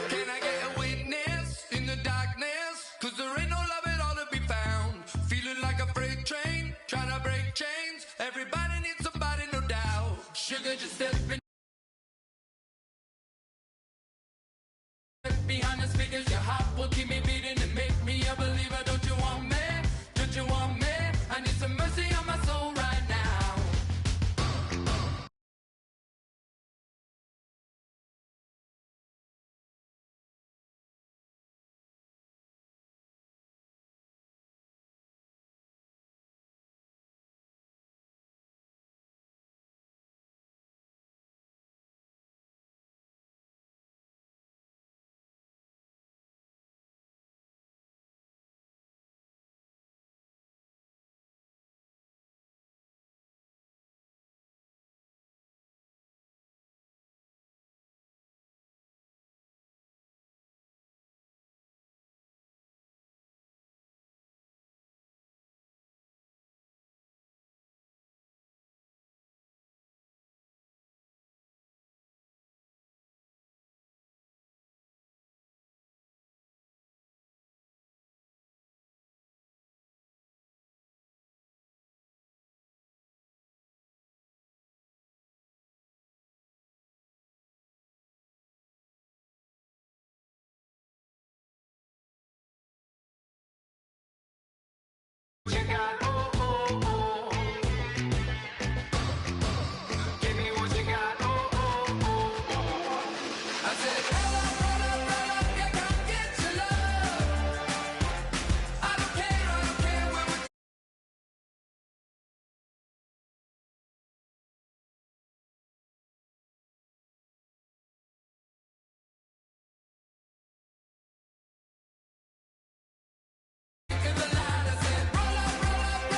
Can I get a witness in the darkness? Cause there ain't no love at all to be found. Feeling like a freight train, trying to break chains. Everybody needs somebody, no doubt. Sugar, just step in behind the speakers. Your heart will keep me beating and make me a believer. Don't you want me? Don't you want me? I need some mercy on my soul right now. You got, oh, oh, oh. Give me what you got, oh, oh, oh, oh. I said, roll up, yeah, come get your love. I don't care where we're taking the line. I said, roll up,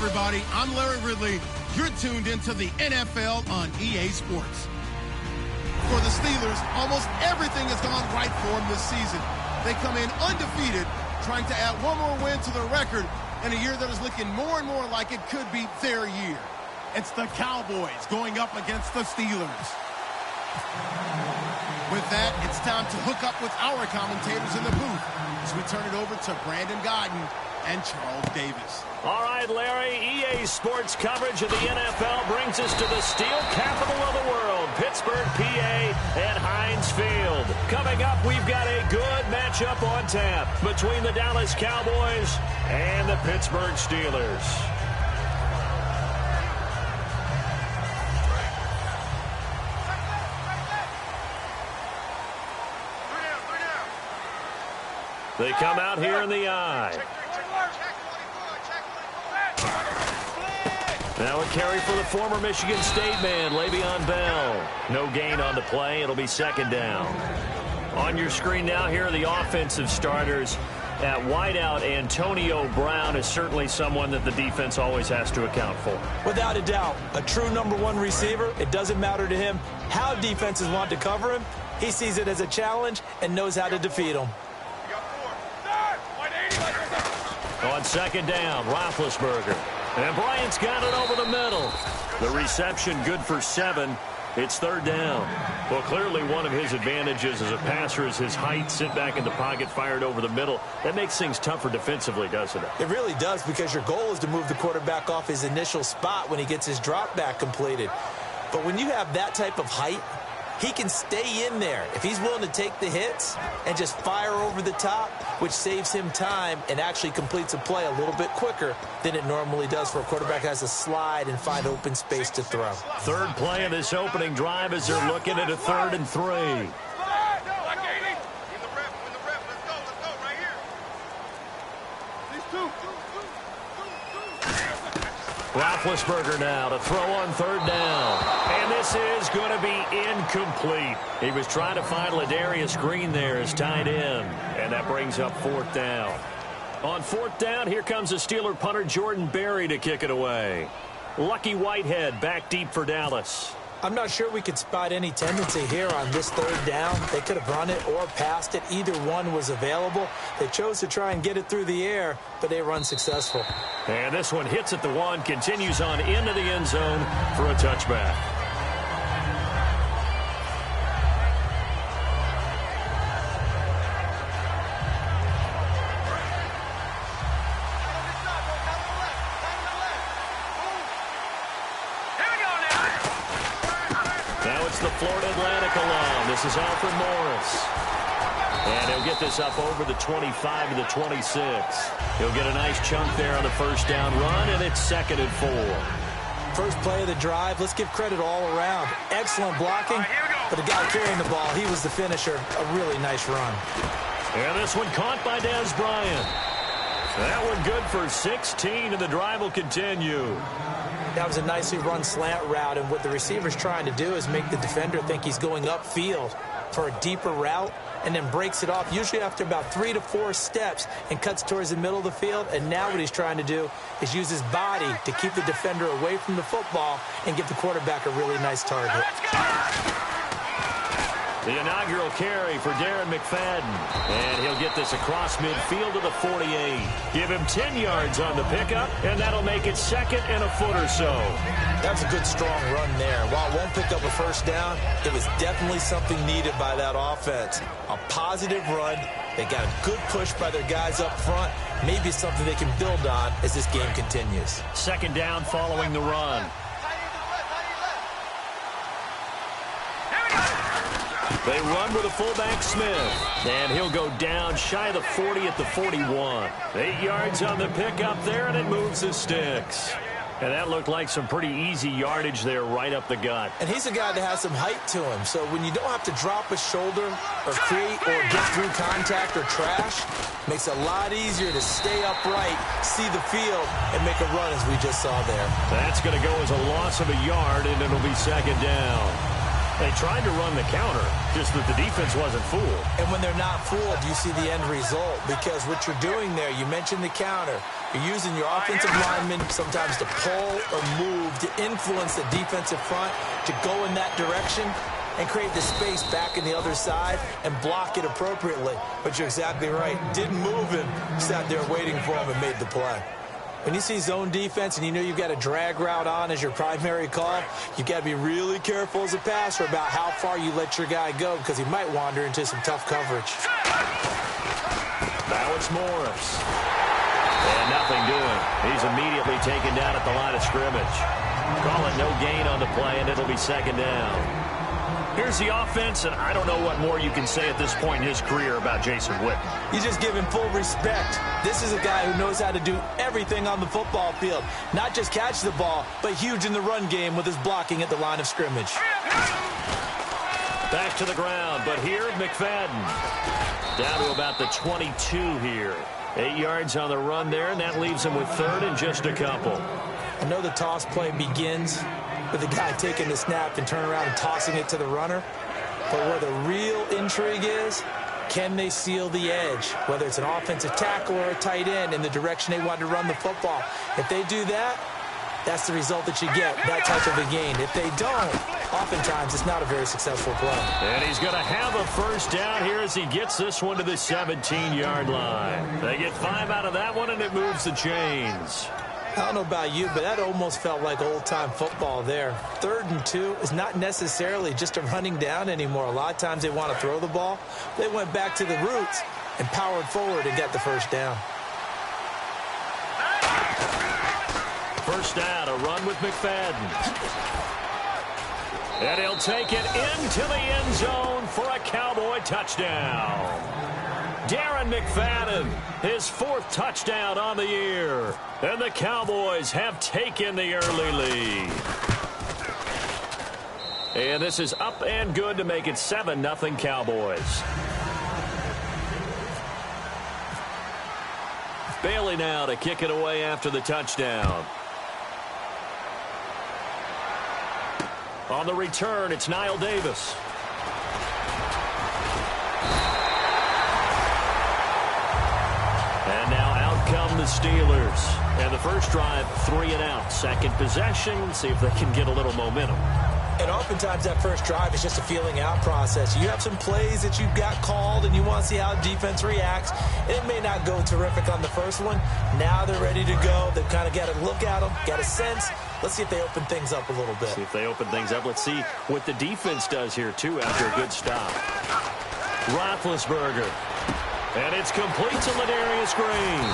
everybody. I'm Larry Ridley. You're tuned into the NFL on EA Sports. For the Steelers, almost everything has gone right for them this season. They come in undefeated, trying to add one more win to their record in a year that is looking more and more like it could be their year. It's the Cowboys going up against the Steelers. With that, it's time to hook up with our commentators in the booth as we turn it over to Brandon Godden and Charles Davis. All right, Larry, EA Sports coverage of the NFL brings us to the steel capital of the world, Pittsburgh, PA, at Heinz Field. Coming up, we've got a good matchup on tap between the Dallas Cowboys and the Pittsburgh Steelers. They come out here in the eye. Now a carry for the former Michigan State man, Le'Veon Bell. No gain on the play. It'll be second down. On your screen now, here are the offensive starters. At wideout, Antonio Brown is certainly someone that the defense always has to account for. Without a doubt, a true number one receiver. It doesn't matter to him how defenses want to cover him. He sees it as a challenge and knows how to defeat them. On second down, Roethlisberger. And Bryant's got it over the middle. The reception good for 7. It's third down. Well, clearly one of his advantages as a passer is his height. Sit back in the pocket, fired over the middle. That makes things tougher defensively, doesn't it? It really does, because your goal is to move the quarterback off his initial spot when he gets his drop back completed. But when you have that type of height, he can stay in there if he's willing to take the hits and just fire over the top, which saves him time and actually completes a play a little bit quicker than it normally does for a quarterback who has to slide and find open space to throw. Third play of this opening drive as they're looking at a 3rd and 3. Roethlisberger now to throw on third down. And this is going to be incomplete. He was trying to find Ladarius Green there as tight end. And that brings up 4th down. On 4th down, here comes the Steeler punter Jordan Berry to kick it away. Lucky Whitehead back deep for Dallas. I'm not sure we could spot any tendency here on this 3rd down. They could have run it or passed it. Either one was available. They chose to try and get it through the air, but they run successful. And this one hits at the 1, continues on into the end zone for a touchback. The Florida Atlantic alum. This is Alfred Morris. And he'll get this up over the 25 to the 26. He'll get a nice chunk there on the first down run, and it's 2nd and 4. First play of the drive, let's give credit all around. Excellent blocking, but the guy carrying the ball, he was the finisher. A really nice run. And this one caught by Dez Bryant. That one good for 16, and the drive will continue. That was a nicely run slant route, and what the receiver's trying to do is make the defender think he's going upfield for a deeper route, and then breaks it off, usually after about 3 to 4 steps, and cuts towards the middle of the field. And now what he's trying to do is use his body to keep the defender away from the football and give the quarterback a really nice target. The inaugural carry for Darren McFadden. And he'll get this across midfield to the 48. Give him 10 yards on the pickup, and that'll make it 2nd and a foot or so. That's a good, strong run there. While it won't pick up a first down, it was definitely something needed by that offense. A positive run. They got a good push by their guys up front. Maybe something they can build on as this game continues. 2nd down following the run. They run with a fullback Smith, and he'll go down shy of the 40 at the 41. 8 yards on the pickup there, and it moves the sticks. And that looked like some pretty easy yardage there right up the gut. And he's a guy that has some height to him, so when you don't have to drop a shoulder or create or get through contact or trash, makes it a lot easier to stay upright, see the field, and make a run as we just saw there. That's going to go as a loss of a yard, and it'll be 2nd down. They tried to run the counter, just that the defense wasn't fooled. And when they're not fooled, you see the end result. Because what you're doing there, you mentioned the counter. You're using your offensive linemen sometimes to pull or move, to influence the defensive front, to go in that direction and create the space back in the other side and block it appropriately. But you're exactly right. Didn't move him, sat there waiting for him and made the play. When you see zone defense and you know you've got a drag route on as your primary call, you've got to be really careful as a passer about how far you let your guy go because he might wander into some tough coverage. Now it's Morris. And nothing doing. He's immediately taken down at the line of scrimmage. Call it no gain on the play, and it'll be second down. Here's the offense, and I don't know what more you can say at this point in his career about Jason Witten. You just give him full respect. This is a guy who knows how to do everything on the football field. Not just catch the ball, but huge in the run game with his blocking at the line of scrimmage. Back to the ground, but here, McFadden. Down to about the 22 here. 8 yards on the run there, and that leaves him with third and just a couple. I know the toss play begins with the guy taking the snap and turning around and tossing it to the runner. But where the real intrigue is, can they seal the edge? Whether it's an offensive tackle or a tight end in the direction they want to run the football. If they do that, that's the result that you get, that type of a gain. If they don't, oftentimes it's not a very successful play. And he's going to have a first down here as he gets this one to the 17-yard line. They get 5 out of that one, and it moves the chains. I don't know about you, but that almost felt like old-time football there. 3rd and 2 is not necessarily just a running down anymore. A lot of times they want to throw the ball. They went back to the roots and powered forward and got the first down. First down, a run with McFadden. And he'll take it into the end zone for a Cowboy touchdown. Darren McFadden, his 4th touchdown on the year. And the Cowboys have taken the early lead. And this is up and good to make it 7-0 Cowboys. Bailey now to kick it away after the touchdown. On the return, it's Niall Davis. And now out come the Steelers. And the first drive, 3 and out. Second possession, see if they can get a little momentum. And oftentimes that first drive is just a feeling out process. You have some plays that you've got called and you want to see how defense reacts. It may not go terrific on the first one. Now they're ready to go. They've kind of got to look at them, got a sense. Let's see if they open things up a little bit. See if they open things up. Let's see what the defense does here, too, after a good stop. Roethlisberger. And it's complete to Ladarius Green.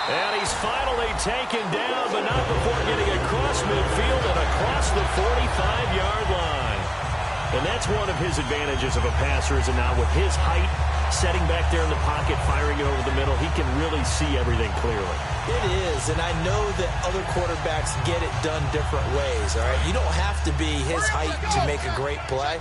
And he's finally taken down, but not before getting across midfield and across the 45-yard line. And that's one of his advantages of a passer, is it not? With his height, setting back there in the pocket, firing it over the middle, he can really see everything clearly. It is, and I know that other quarterbacks get it done different ways, all right? You don't have to be his height to make a great play.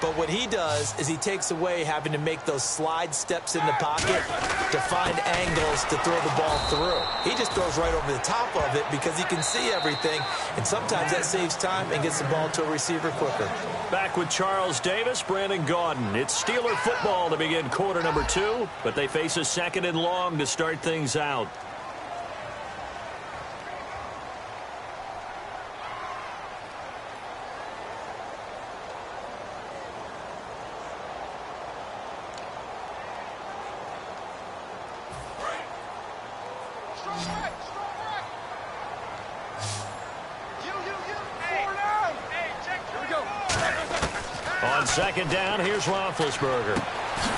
But what he does is he takes away having to make those slide steps in the pocket to find angles to throw the ball through. He just throws right over the top of it because he can see everything, and sometimes that saves time and gets the ball to a receiver quicker. Back with Charles Davis, Brandon Gaudin. It's Steeler football to begin quarter number 2, but they face a 2nd and long to start things out. On 2nd down, here's Roethlisberger.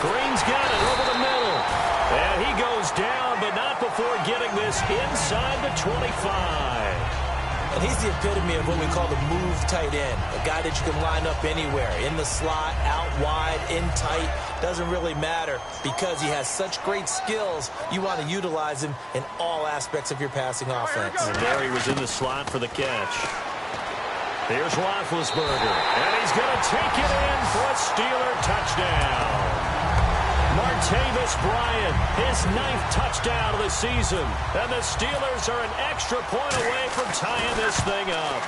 Green's got it over the middle. And he goes down, but not before getting this inside the 25. And he's the epitome of what we call the move tight end. A guy that you can line up anywhere. In the slot, out wide, in tight. Doesn't really matter because he has such great skills. You want to utilize him in all aspects of your passing offense. And there he was in the slot for the catch. Here's Roethlisberger, and he's going to take it in for a Steeler touchdown. Martavis Bryant, his 9th touchdown of the season. And the Steelers are an extra point away from tying this thing up.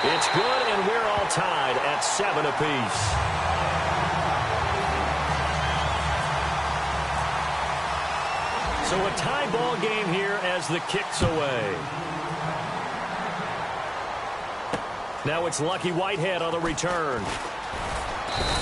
It's good, and we're all tied at 7 apiece. So a tie ball game here as the kick's away. Now it's Lucky Whitehead on the return.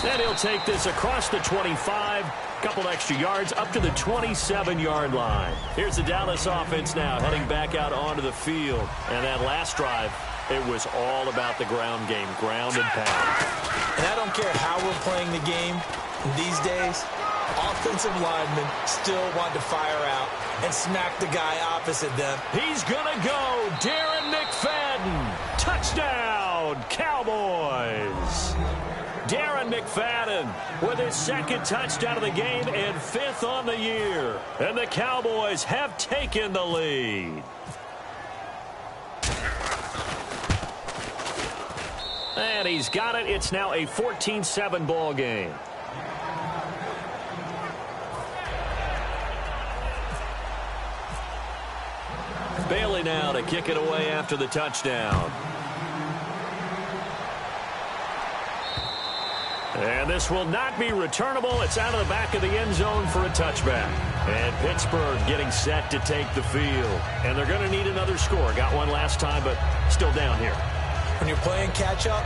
And he'll take this across the 25, couple extra yards up to the 27-yard line. Here's the Dallas offense now heading back out onto the field. And that last drive, it was all about the ground game, ground and pound. And I don't care how we're playing the game these days, offensive linemen still want to fire out and smack the guy opposite them. He's going to go. Darren McFadden. Touchdown, Cowboys. Darren McFadden with his second touchdown of the game and 5th on the year. And the Cowboys have taken the lead. And he's got it. It's now a 14-7 ball game. Bailey now to kick it away after the touchdown. And this will not be returnable. It's out of the back of the end zone for a touchback. And Pittsburgh getting set to take the field. And they're going to need another score. Got one last time, but still down here. When you're playing catch-up,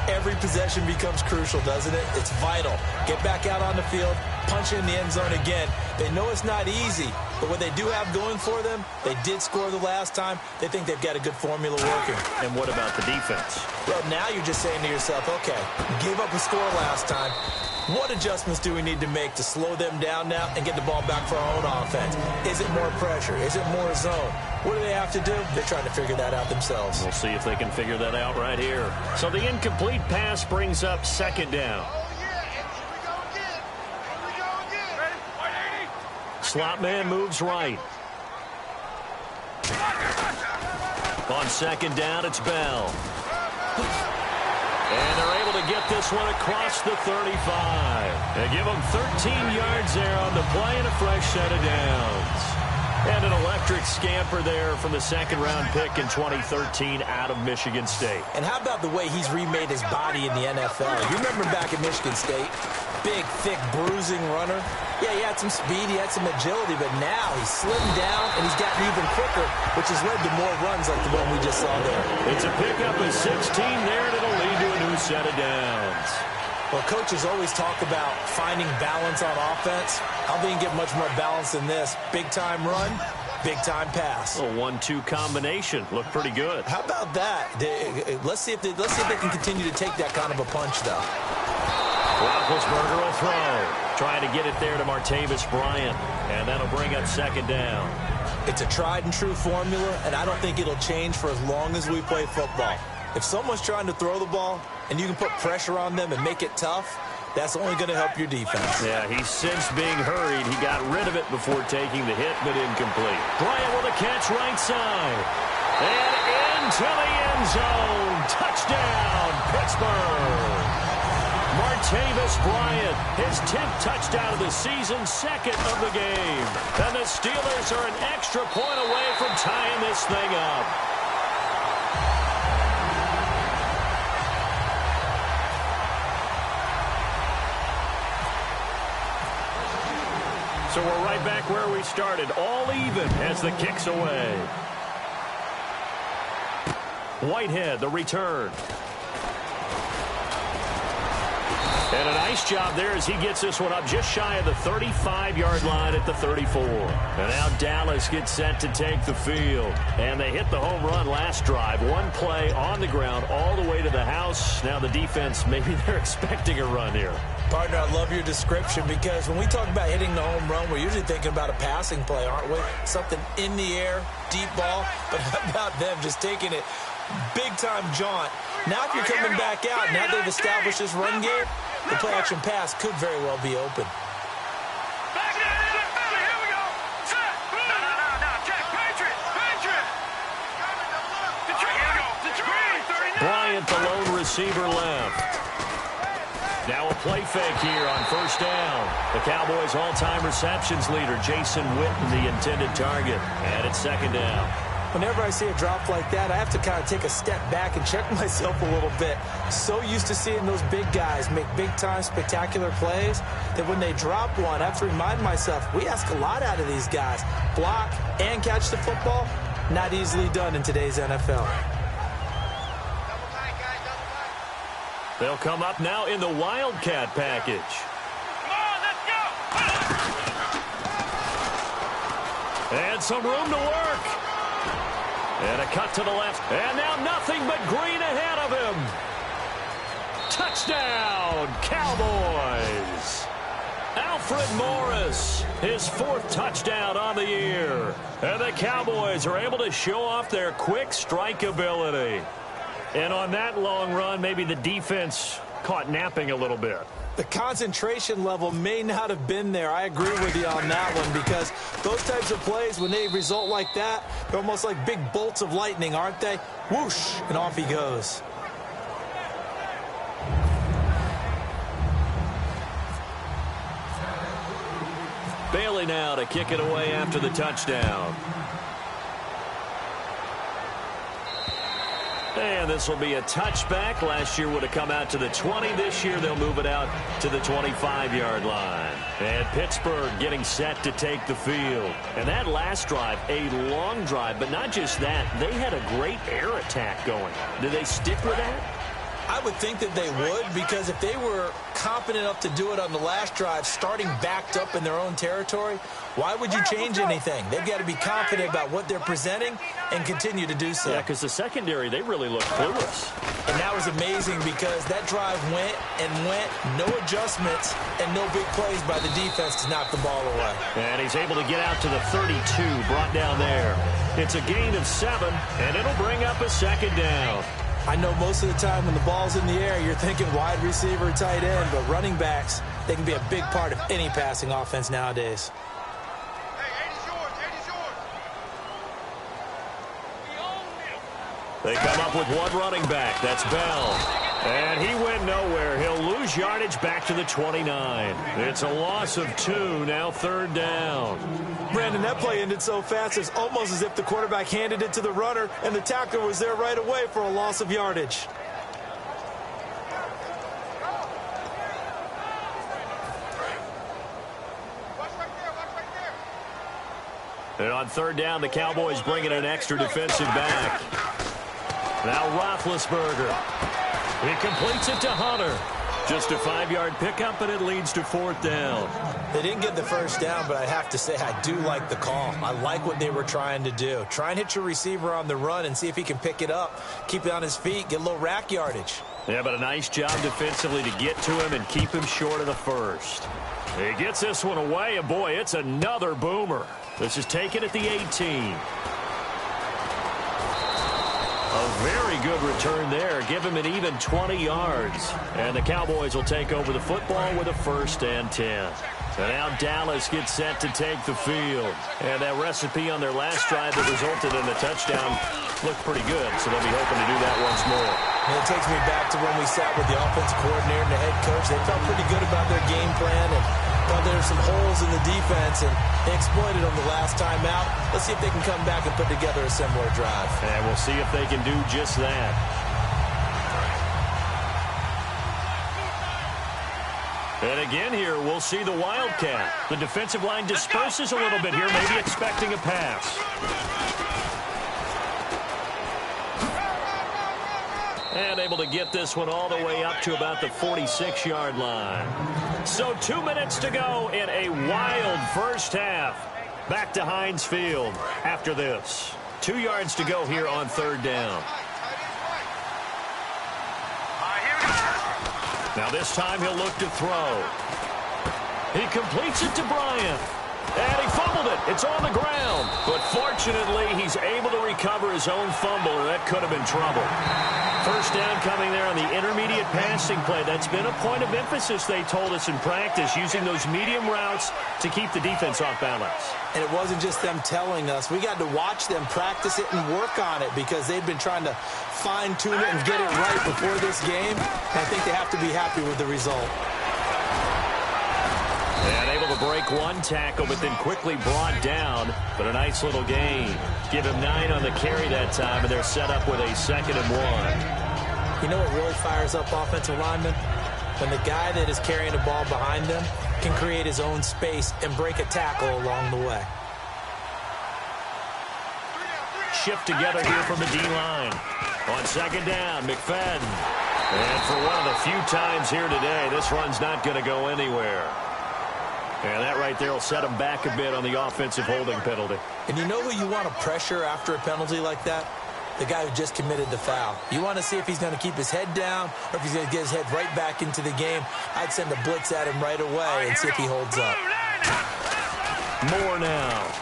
every possession becomes crucial, doesn't it? It's vital. Get back out on the field, punch in the end zone again. They know it's not easy, but what they do have going for them, they did score the last time. They think they've got a good formula working. And what about the defense? Well, now you're just saying to yourself, okay, gave up a score last time. What adjustments do we need to make to slow them down now and get the ball back for our own offense? Is it more pressure? Is it more zone? What do they have to do? They're trying to figure that out themselves. We'll see if they can figure that out right here. So the incomplete pass brings up 2nd down. Slot man moves right. On 2nd down, it's Bell. And they're able to get this one across the 35. They give them 13 yards there on the play and a fresh set of downs. And an electric scamper there from the 2nd-round pick in 2013 out of Michigan State. And how about the way he's remade his body in the NFL? You remember back at Michigan State? Big, thick, bruising runner. Yeah, he had some speed, he had some agility, but now he's slimmed down and he's gotten even quicker, which has led to more runs like the one we just saw there. It's a pickup of 16 there, and it'll lead to a new set of downs. Well, coaches always talk about finding balance on offense. I don't think you can get much more balance than this. Big-time run, big-time pass. A 1-2 combination. Looked pretty good. How about that? Let's see if they can continue to take that kind of a punch, though. Roethlisberger will throw. Trying to get it there to Martavis Bryant. And that'll bring up 2nd down. It's a tried-and-true formula, and I don't think it'll change for as long as we play football. If someone's trying to throw the ball and you can put pressure on them and make it tough, that's only going to help your defense. Yeah, he's since being hurried. He got rid of it before taking the hit, but incomplete. Bryant with a catch right side. And into the end zone. Touchdown, Pittsburgh. Martavis Bryant, his 10th touchdown of the season, 2nd of the game. And the Steelers are an extra point away from tying this thing up. So we're right back where we started, all even as the kick's away. Whitehead, the return. And a nice job there as he gets this one up just shy of the 35-yard line at the 34. And now Dallas gets set to take the field. And they hit the home run last drive. One play on the ground all the way to the house. Now the defense, maybe they're expecting a run here. Partner, I love your description because when we talk about hitting the home run, we're usually thinking about a passing play, aren't we? Something in the air, deep ball. But how about them just taking it big-time jaunt? Now if you're coming back out, now they've established this run game, the play-action pass could very well be open. Bryant, the lone receiver, left. Now a play fake here on 1st down. The Cowboys' all-time receptions leader, Jason Witten, the intended target. And it's 2nd down. Whenever I see a drop like that, I have to kind of take a step back and check myself a little bit. So used to seeing those big guys make big-time spectacular plays that when they drop one, I have to remind myself, we ask a lot out of these guys. Block and catch the football, not easily done in today's NFL. They'll come up now in the Wildcat package. And some room to work. And a cut to the left. And now nothing but green ahead of him. Touchdown, Cowboys. Alfred Morris, his 4th touchdown on the year. And the Cowboys are able to show off their quick strike ability. And on that long run, maybe the defense caught napping a little bit. The concentration level may not have been there. I agree with you on that one, because those types of plays, when they result like that, they're almost like big bolts of lightning, aren't they? Whoosh, and off he goes. Bailey now to kick it away after the touchdown. And this will be a touchback. Last year would have come out to the 20. This year they'll move it out to the 25-yard line. And Pittsburgh getting set to take the field. And that last drive, a long drive, but not just that. They had a great air attack going. Do they stick with that? I would think that they would, because if they were competent enough to do it on the last drive, starting backed up in their own territory, why would you change anything? They've got to be confident about what they're presenting and continue to do so. Yeah, because the secondary, they really looked clueless. And that was amazing, because that drive went and went, no adjustments, and no big plays by the defense to knock the ball away. And he's able to get out to the 32, brought down there. It's a gain of 7, and it'll bring up a 2nd down. I know most of the time when the ball's in the air, you're thinking wide receiver, tight end, but running backs, they can be a big part of any passing offense nowadays. They come up with one running back. That's Bell. And he went nowhere. He'll lose yardage back to the 29. It's a loss of 2, now 3rd down. Brandon, that play ended so fast, it's almost as if the quarterback handed it to the runner, and the tackler was there right away for a loss of yardage. And on 3rd down, the Cowboys bring in an extra defensive back. Now Roethlisberger. He completes it to Hunter. Just a 5-yard pickup, and it leads to 4th down. They didn't get the 1st down, but I have to say I do like the call. I like what they were trying to do. Try and hit your receiver on the run and see if he can pick it up, keep it on his feet, get a little rack yardage. Yeah, but a nice job defensively to get to him and keep him short of the 1st. He gets this one away, and boy, it's another boomer. This is taken at the 18. A very good return there. Give him an even 20 yards. And the Cowboys will take over the football with a 1st and 10. So now Dallas gets set to take the field. And that recipe on their last drive that resulted in a touchdown looked pretty good. So they'll be hoping to do that once more. And it takes me back to when we sat with the offensive coordinator and the head coach. They felt pretty good about their game plan and thought there were some holes in the defense, and they exploited them the last time out. Let's see if they can come back and put together a similar drive. And we'll see if they can do just that. And again here, we'll see the Wildcat. The defensive line disperses a little bit here, maybe expecting a pass. And able to get this one all the way up to about the 46-yard line. So 2 minutes to go in a wild first half. Back to Heinz Field after this. 2 yards to go here on 3rd down. Now this time he'll look to throw. He completes it to Bryant. And he fumbled it. It's on the ground. But fortunately, he's able to recover his own fumble, or that could have been trouble. 1st down coming there on the intermediate passing play. That's been a point of emphasis, they told us in practice, using those medium routes to keep the defense off balance. And it wasn't just them telling us. We got to watch them practice it and work on it, because they've been trying to fine-tune it and get it right before this game. And I think they have to be happy with the result. And able to break one tackle, but then quickly brought down. But a nice little gain. Give him 9 on the carry that time, and they're set up with a 2nd and 1. You know what really fires up offensive linemen? When the guy that is carrying the ball behind them can create his own space and break a tackle along the way. Shift together here from the D-line. On 2nd down, McFadden. And for one of the few times here today, this run's not going to go anywhere. And that right there will set him back a bit on the offensive holding penalty. And you know who you want to pressure after a penalty like that? The guy who just committed the foul. You want to see if he's going to keep his head down or if he's going to get his head right back into the game. I'd send a blitz at him right away and see if he holds up. More now.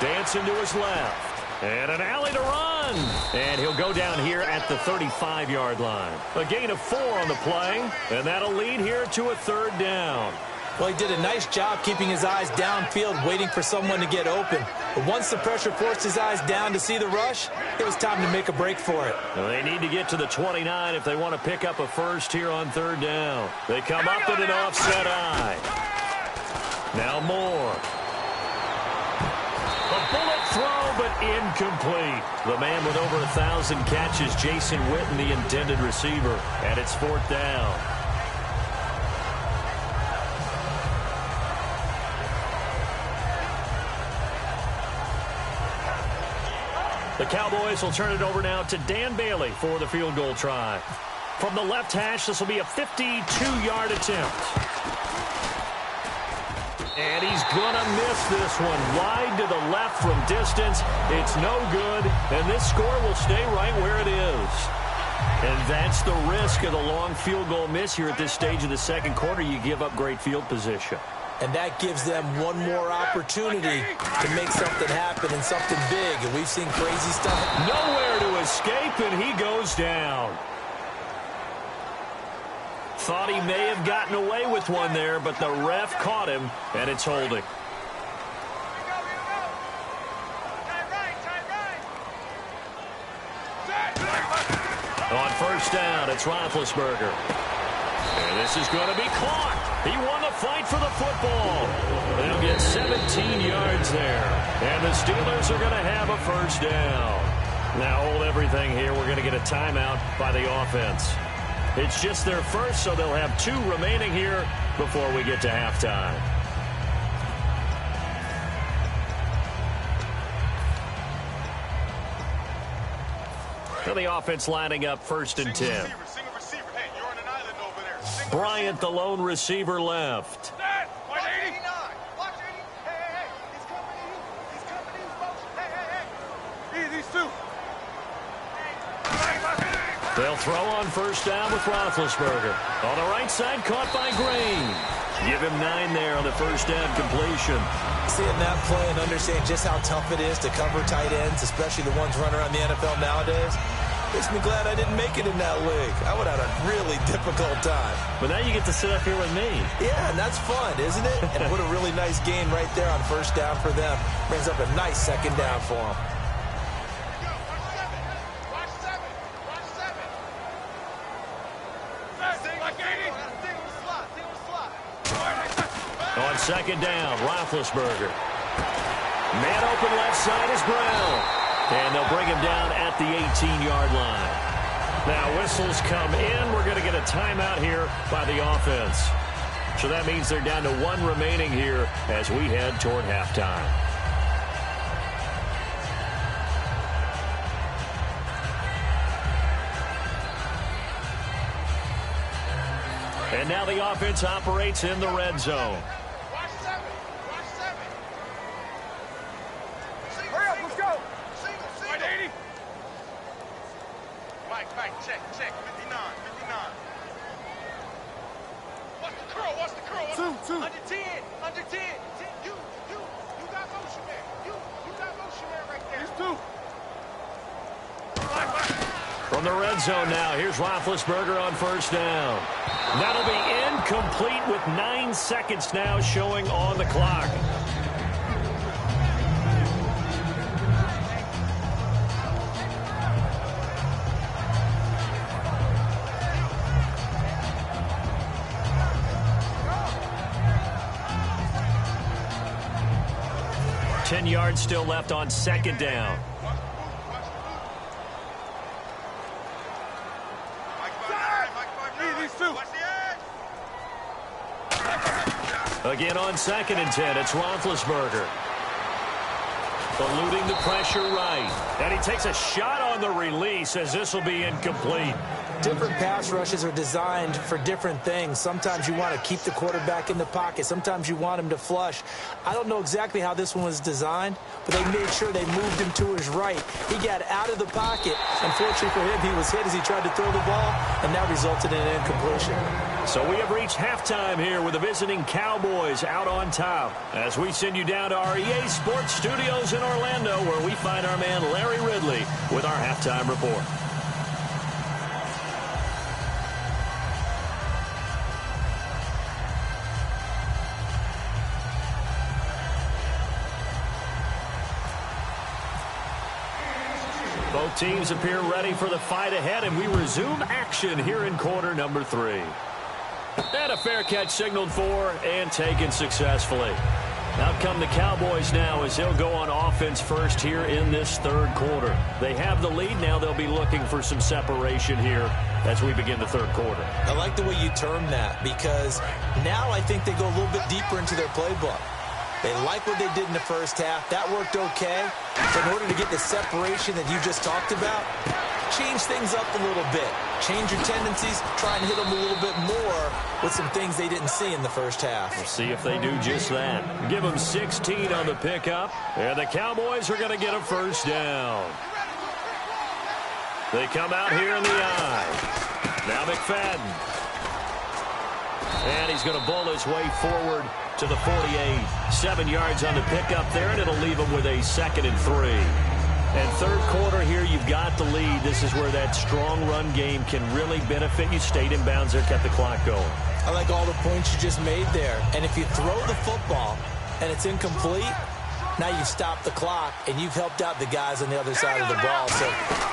Dancing to his left. And an alley to run. And he'll go down here at the 35-yard line. A gain of 4 on the play. And that'll lead here to a 3rd down. Well, he did a nice job keeping his eyes downfield, waiting for someone to get open. But once the pressure forced his eyes down to see the rush, it was time to make a break for it. Well, they need to get to the 29 if they want to pick up a first here on 3rd down. They come up with an offset eye. Now Moore. A bullet throw, but incomplete. The man with over 1,000 catches, Jason Witten, the intended receiver. And it's 4th down. The Cowboys will turn it over now to Dan Bailey for the field goal try. From the left hash, this will be a 52-yard attempt. And he's going to miss this one. Wide to the left from distance. It's no good, and this score will stay right where it is. And that's the risk of the long field goal miss here at this stage of the 2nd quarter. You give up great field position. And that gives them one more opportunity to make something happen and something big. And we've seen crazy stuff. Nowhere to escape, and he goes down. Thought he may have gotten away with one there, but the ref caught him, and it's holding. On 1st down, it's Roethlisberger. And this is going to be caught. He won the fight for the football. They'll get 17 yards there. And the Steelers are going to have a 1st down. Now hold everything here. We're going to get a timeout by the offense. It's just their first, so they'll have 2 remaining here before we get to halftime. So the offense lining up 1st and 10. Bryant, the lone receiver, left. They'll throw on 1st down with Roethlisberger. On the right side, caught by Green. Give him 9 there on the 1st down completion. Seeing that play and understand just how tough it is to cover tight ends, especially the ones running around the NFL nowadays, makes me glad I didn't make it in that league. I would have had a really difficult time. But now you get to sit up here with me. Yeah, and that's fun, isn't it? And what a really nice gain right there on 1st down for them. Brings up a nice 2nd down for them. On 2nd down, Roethlisberger. Man open left side is Brown. And they'll bring him down at the 18-yard line. Now whistles come in. We're going to get a timeout here by the offense. So that means they're down to 1 remaining here as we head toward halftime. And now the offense operates in the red zone. Check, 59. Watch the curl. Two. Under 10. You got motion there. You got motion there right there. It's 2. From the red zone now, here's Roethlisberger on 1st down. That'll be incomplete with 9 seconds now showing on the clock. yards still left on second down. Again on 2nd and 10, it's Roethlisberger. Eluding the pressure right. And he takes a shot on the release as this will be incomplete. Different pass rushes are designed for different things. Sometimes you want to keep the quarterback in the pocket. Sometimes you want him to flush. I don't know exactly how this one was designed, but they made sure they moved him to his right. He got out of the pocket. Unfortunately for him, he was hit as he tried to throw the ball, and that resulted in an incompletion. So we have reached halftime here with the visiting Cowboys out on top as we send you down to our EA Sports Studios in Orlando, where we find our man Larry Ridley with our halftime report. Both teams appear ready for the fight ahead, and we resume action here in quarter number 3. And a fair catch signaled for and taken successfully. Out come the Cowboys now as they'll go on offense first here in this third quarter. They have the lead. Now they'll be looking for some separation here as we begin the third quarter. I like the way you term that, because now I think they go a little bit deeper into their playbook. They like what they did in the first half. That worked okay. But in order to get the separation that you just talked about, change things up a little bit. Change your tendencies. Try and hit them a little bit more with some things they didn't see in the first half. We'll see if they do just that. Give them 16 on the pickup. And the Cowboys are going to get a first down. They come out here in the eye. Now McFadden. And he's going to bowl his way forward to the 48. 7 yards on the pickup there, and it'll leave him with a 2nd and 3. And third quarter here, you've got the lead. This is where that strong run game can really benefit you. Stayed in bounds there, kept the clock going. I like all the points you just made there. And if you throw the football and it's incomplete, now you've stopped the clock and you've helped out the guys on the other side of the ball. So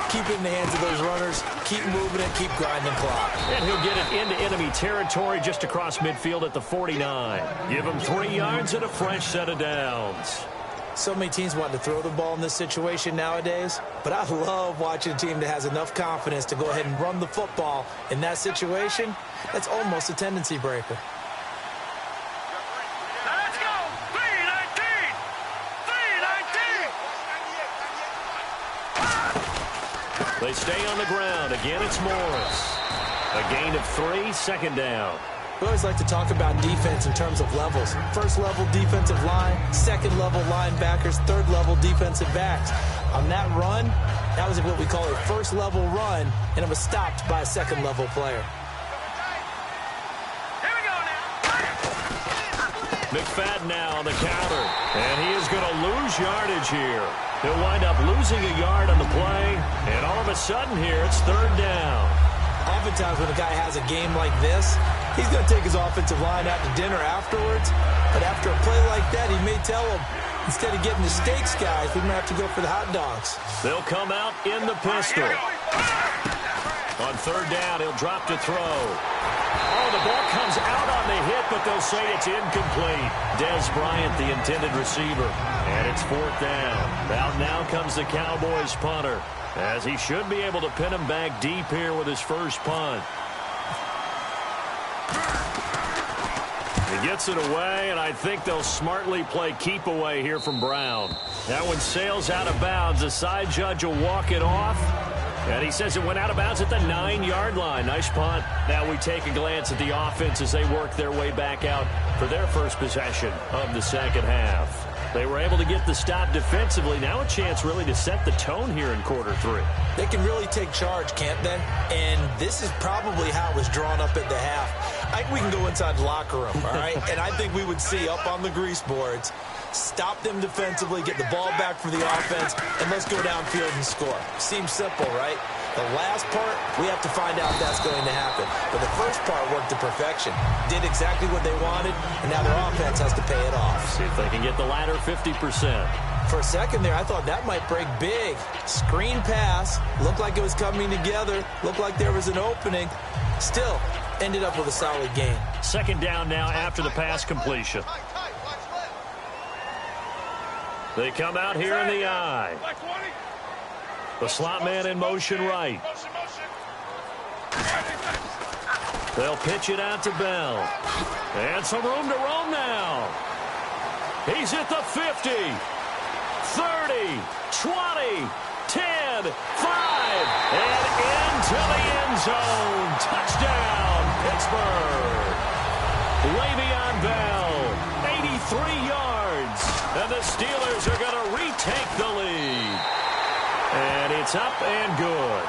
keep it in the hands of those runners, keep moving it, keep grinding clock. And he'll get it into enemy territory just across midfield at the 49. Give him 3 yards and a fresh set of downs. So many teams want to throw the ball in this situation nowadays, but I love watching a team that has enough confidence to go ahead and run the football in that situation. That's almost a tendency breaker. Let's go! 319! 319! They stay on the ground. Again, it's Morris. A gain of 3, 2nd down. We always like to talk about defense in terms of levels. First level defensive line, second level linebackers, third level defensive backs. On that run, that was what we call a first level run, and it was stopped by a second level player. Here we go now! McFadden now on the counter. And he is going to lose yardage here. He'll wind up losing a yard on the play. And all of a sudden here, it's 3rd down. Oftentimes when a guy has a game like this, he's going to take his offensive line out to dinner afterwards. But after a play like that, he may tell them, instead of getting the steaks, guys, we're going to have to go for the hot dogs. They'll come out in the pistol. On 3rd down, he'll drop to throw. Oh, the ball comes out on the hit, but they'll say it's incomplete. Des Bryant, the intended receiver. And it's 4th down. Out now comes the Cowboys punter, as he should be able to pin him back deep here with his first punt. He gets it away, and I think they'll smartly play keep away here from Brown. That one sails out of bounds. The side judge will walk it off. And he says it went out of bounds at the 9-yard line. Nice punt. Now we take a glance at the offense as they work their way back out for their first possession of the second half. They were able to get the stop defensively. Now a chance really to set the tone here in quarter 3. They can really take charge, can't they? And this is probably how it was drawn up at the half. I think we can go inside the locker room, all right? And I think we would see up on the grease boards, stop them defensively, get the ball back for the offense, and let's go downfield and score. Seems simple, right? The last part, we have to find out if that's going to happen. But the first part worked to perfection. Did exactly what they wanted, and now their offense has to pay it off. See if they can get the latter 50%. For a second there, I thought that might break big. Screen pass, looked like it was coming together, looked like there was an opening. Still, ended up with a solid gain. 2nd down now after the pass completion. They come out here in the I. The slot man in motion right. They'll pitch it out to Bell. And some room to roam now. He's at the 50, 30, 20, 10, 5, and into the end zone. Touchdown, Pittsburgh. Le'Veon Bell, 83 yards. And the Steelers are going to retake the lead. And it's up and good.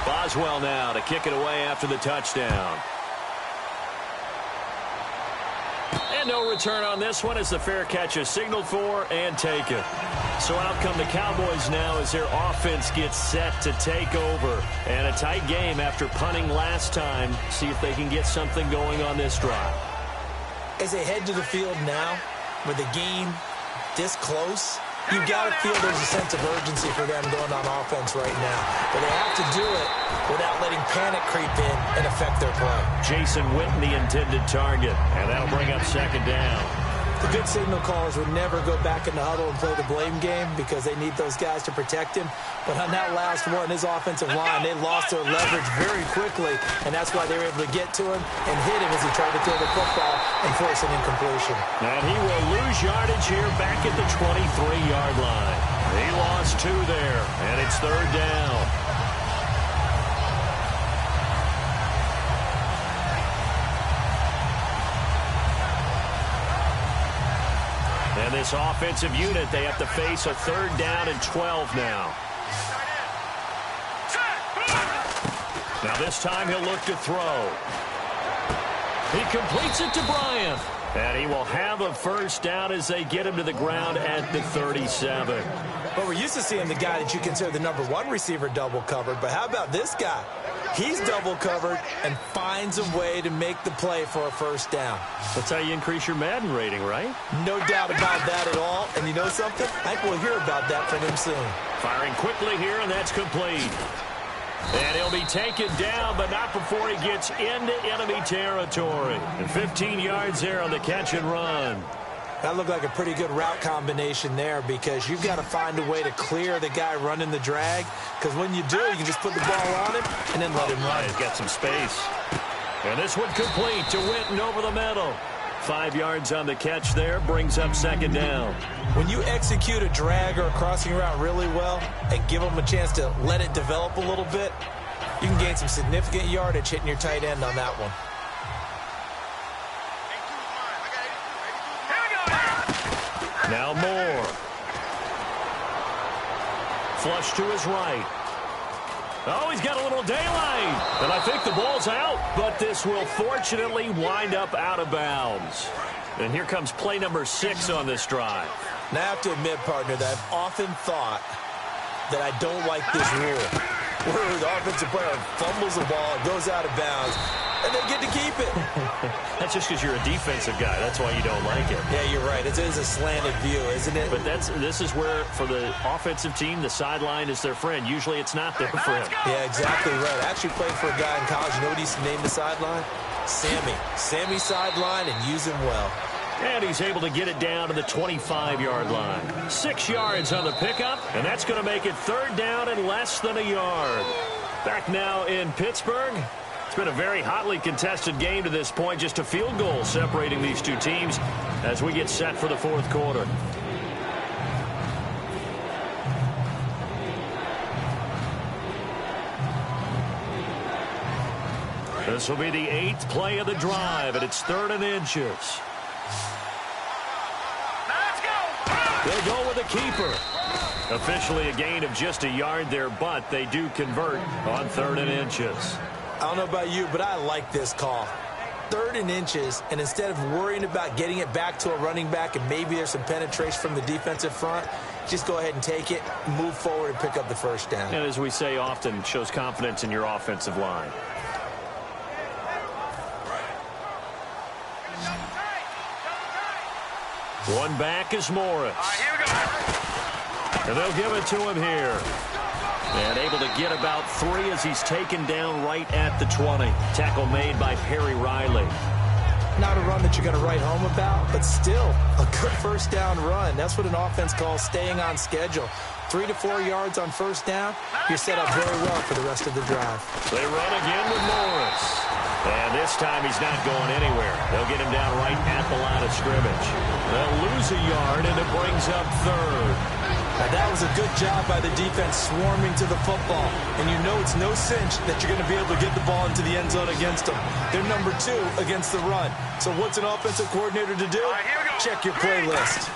Boswell now to kick it away after the touchdown. And no return on this one as the fair catch is signaled for and taken. So out come the Cowboys now as their offense gets set to take over. And a tight game after punting last time. See if they can get something going on this drive. As they head to the field now, with the game this close, you got to feel there's a sense of urgency for them going on offense right now. But they have to do it without letting panic creep in and affect their play. Jason Witten, the intended target, and that'll bring up second down. The good signal callers would never go back in the huddle and play the blame game because they need those guys to protect him. But on that last one, his offensive line, they lost their leverage very quickly, and that's why they were able to get to him and hit him as he tried to throw the football and force an incompletion. And he will lose yardage here back at the 23-yard line. He lost 2 there, and it's third down. And this offensive unit, they have to face a third down and 12 now. Now this time he'll look to throw. He completes it to Bryant. And he will have a first down as they get him to the ground at the 37. But we're used to seeing the guy that you consider the number 1 receiver double covered. But how about this guy? He's double covered and finds a way to make the play for a first down. That's how you increase your Madden rating, right? No doubt about that at all. And you know something? I think we'll hear about that from him soon. Firing quickly here, and that's complete. And he'll be taken down, but not before he gets into enemy territory. And 15 yards there on the catch and run. That looked like a pretty good route combination there because you've got to find a way to clear the guy running the drag. Because when you do, you can just put the ball on him and then let him run. He's got some space. And this one complete to Witten over the middle. 5 yards on the catch there, brings up second down. When you execute a drag or a crossing route really well and give them a chance to let it develop a little bit, you can gain some significant yardage hitting your tight end on that one. Now Moore. Flush to his right. Oh, he's got a little daylight. And I think the ball's out, but this will fortunately wind up out of bounds. And here comes play number 6 on this drive. Now, I have to admit, partner, that I've often thought that I don't like this rule, where the offensive player fumbles the ball, goes out of bounds, and they get to keep it. That's just because you're a defensive guy. That's why you don't like it. Yeah, you're right. It is a slanted view, isn't it? But this is where, for the offensive team, the sideline is their friend. Usually it's not their friend. Yeah, exactly right. I actually played for a guy in college. You know what he used to name the sideline? Sammy. Sammy sideline, and use him well. And he's able to get it down to the 25-yard line. 6 yards on the pickup, and that's going to make it third down and less than a yard. Back now in Pittsburgh. It's been a very hotly contested game to this point. Just a field goal separating these two teams as we get set for the fourth quarter. This will be the 8th play of the drive, and it's 3rd and inches. They'll go with a keeper. Officially a gain of just a yard there, but they do convert on 3rd and inches. I don't know about you, but I like this call. 3rd and inches, and instead of worrying about getting it back to a running back and maybe there's some penetration from the defensive front, just go ahead and take it, move forward, and pick up the first down. And as we say often, shows confidence in your offensive line. One back is Morris. And they'll give it to him here. And able to get about 3 as he's taken down right at the 20. Tackle made by Perry Riley. Not a run that you're going to write home about, but still a good first down run. That's what an offense calls staying on schedule. 3 to 4 yards on first down, you're set up very well for the rest of the drive. They run again with Morris. And this time he's not going anywhere. They'll get him down right at the line of scrimmage. They'll lose a yard, and it brings up third. Now that was a good job by the defense swarming to the football. And you know it's no cinch that you're going to be able to get the ball into the end zone against them. They're number 2 against the run. So what's an offensive coordinator to do? Check your playlist.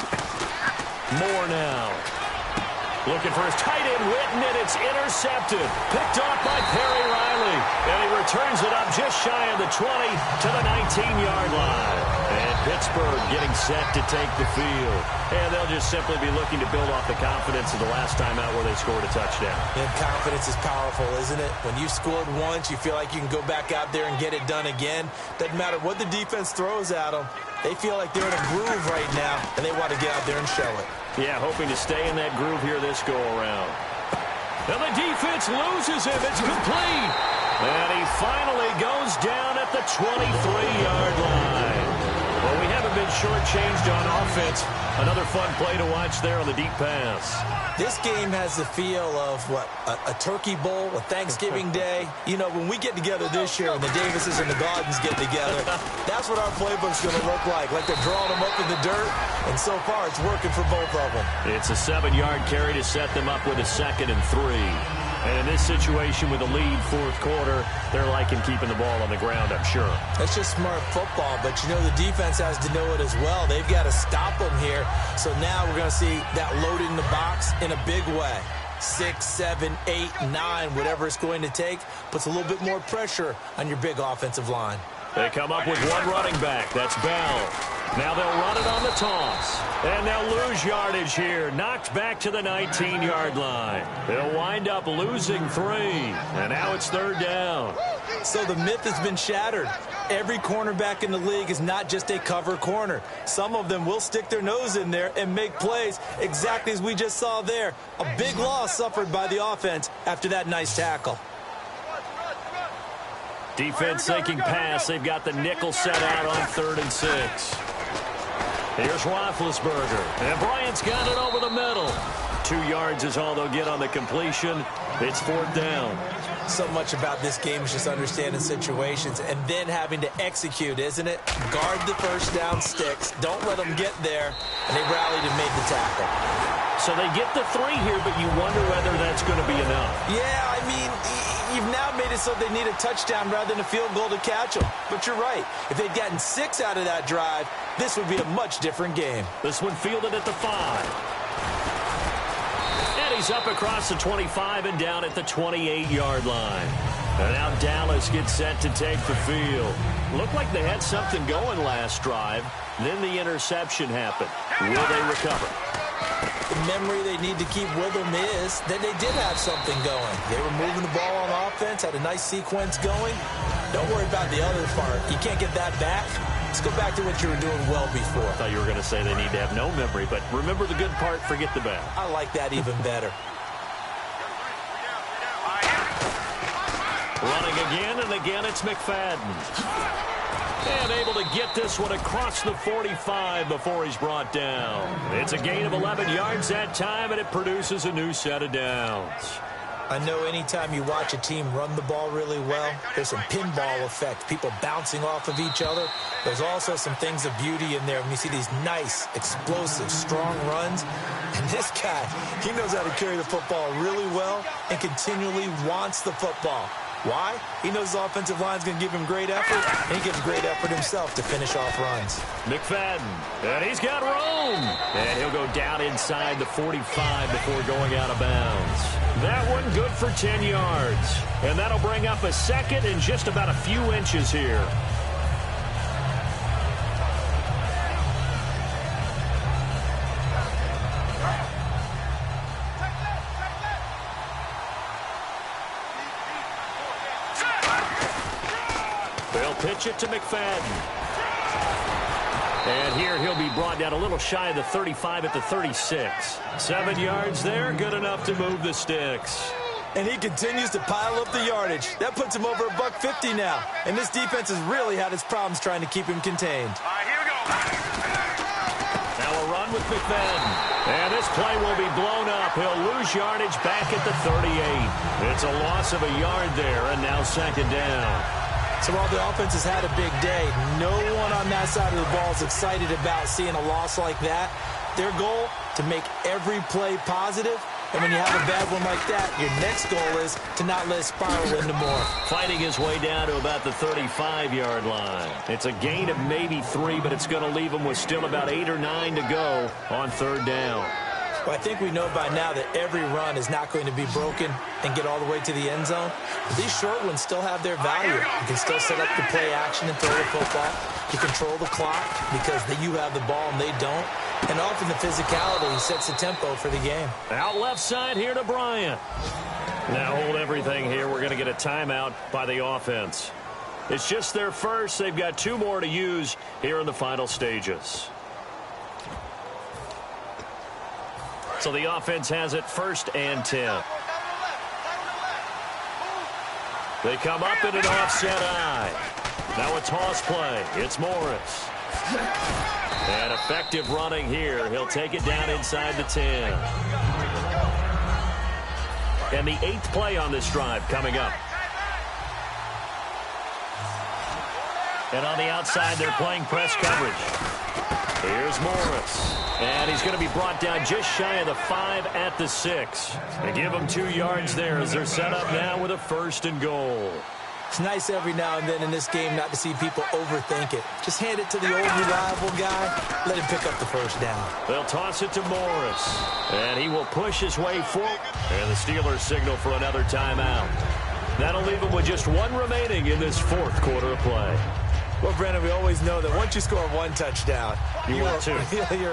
More now. Looking for his tight end, Witten, and it's intercepted. Picked off by Perry Riley. And he returns it up just shy of the 20 to the 19-yard line. And Pittsburgh getting set to take the field. And they'll just simply be looking to build off the confidence of the last time out where they scored a touchdown. And confidence is powerful, isn't it? When you've scored once, you feel like you can go back out there and get it done again. Doesn't matter what the defense throws at them. They feel like they're in a groove right now, and they want to get out there and show it. Yeah, hoping to stay in that groove here this go-around. And the defense loses him. It's complete. And he finally goes down at the 23-yard line. Well, we haven't been shortchanged on offense. Another fun play to watch there on the deep pass. This game has the feel of, what, a turkey bowl, a Thanksgiving day. You know, when we get together this year and the Davises and the Gardens get together, that's what our playbook's going to look like they're drawing them up in the dirt, and so far it's working for both of them. It's a 7-yard carry to set them up with a 2nd and 3. And in this situation with a lead fourth quarter, they're liking keeping the ball on the ground, I'm sure. That's just smart football, but you know the defense has to know it as well. They've got to stop them here. So now we're going to see that load in the box in a big way. 6, 7, 8, 9, whatever it's going to take, puts a little bit more pressure on your big offensive line. They come up with one running back. That's Bell. Now they'll run it on the toss. And they'll lose yardage here. Knocked back to the 19-yard line. They'll wind up losing 3. And now it's 3rd down. So the myth has been shattered. Every cornerback in the league is not just a cover corner. Some of them will stick their nose in there and make plays exactly as we just saw there. A big loss suffered by the offense after that nice tackle. Defense thinking pass. They've got the nickel set out on 3rd and 6. Here's Roethlisberger. And Bryant's got it over the middle. 2 yards is all they'll get on the completion. It's 4th down. So much about this game is just understanding situations and then having to execute, isn't it? Guard the first down sticks. Don't let them get there. And they rallied and made the tackle. So they get the 3 here, but you wonder whether that's going to be enough. Yeah, I mean, you've now made it so they need a touchdown rather than a field goal to catch them. But you're right. If they'd gotten 6 out of that drive, this would be a much different game. This one fielded at the 5. And he's up across the 25 and down at the 28-yard line. And now Dallas gets set to take the field. Looked like they had something going last drive. Then the interception happened. Will they recover? The memory they need to keep with them is that they did have something going. They were moving the ball on offense, had a nice sequence going. Don't worry about the other part. You can't get that back. Let's go back to what you were doing well before. I thought you were going to say they need to have no memory, but remember the good part, forget the bad. I like that even better. Running again, and again it's McFadden. And able to get this one across the 45 before he's brought down. It's a gain of 11 yards that time, and it produces a new set of downs. I know anytime you watch a team run the ball really well, there's some pinball effect, people bouncing off of each other. There's also some things of beauty in there when you see these nice, explosive, strong runs. And this guy, he knows how to carry the football really well and continually wants the football. Why? He knows the offensive line's going to give him great effort, and he gives great effort himself to finish off runs. McFadden, and he's got room. And he'll go down inside the 45 before going out of bounds. That one good for 10 yards. And that'll bring up a 2nd and just about a few inches here. They'll pitch it to McFadden. And here he'll be brought down a little shy of the 35 at the 36. 7 yards there, good enough to move the sticks. And he continues to pile up the yardage. That puts him over $150 now. And this defense has really had its problems trying to keep him contained. All right, here we go. Now a run with McFadden. And this play will be blown up. He'll lose yardage back at the 38. It's a loss of a yard there, and now second down. So while the offense has had a big day, no one on that side of the ball is excited about seeing a loss like that. Their goal, to make every play positive. And when you have a bad one like that, your next goal is to not let it spiral into more. Fighting his way down to about the 35-yard line. It's a gain of maybe 3, but it's going to leave him with still about 8 or 9 to go on third down. Well, I think we know by now that every run is not going to be broken and get all the way to the end zone. But these short ones still have their value. You can still set up the play action and throw the football. You control the clock because you have the ball and they don't. And often the physicality sets the tempo for the game. Out left side here to Bryant. Now hold everything here. We're going to get a timeout by the offense. It's just their first. They've got 2 more to use here in the final stages. So the offense has it 1st and 10. They come up in an offset eye. Now a toss play. It's Morris. And effective running here. He'll take it down inside the 10. And the 8th play on this drive coming up. And on the outside, they're playing press coverage. Here's Morris. And he's going to be brought down just shy of the 5 at the 6. They give him 2 yards there as they're set up now with a 1st and goal. It's nice every now and then in this game not to see people overthink it. Just hand it to the old reliable guy. Let him pick up the 1st down. They'll toss it to Morris. And he will push his way forward. And the Steelers signal for another timeout. That'll leave him with just 1 remaining in this 4th quarter of play. Well, Brandon, we always know that once you score 1 touchdown, you're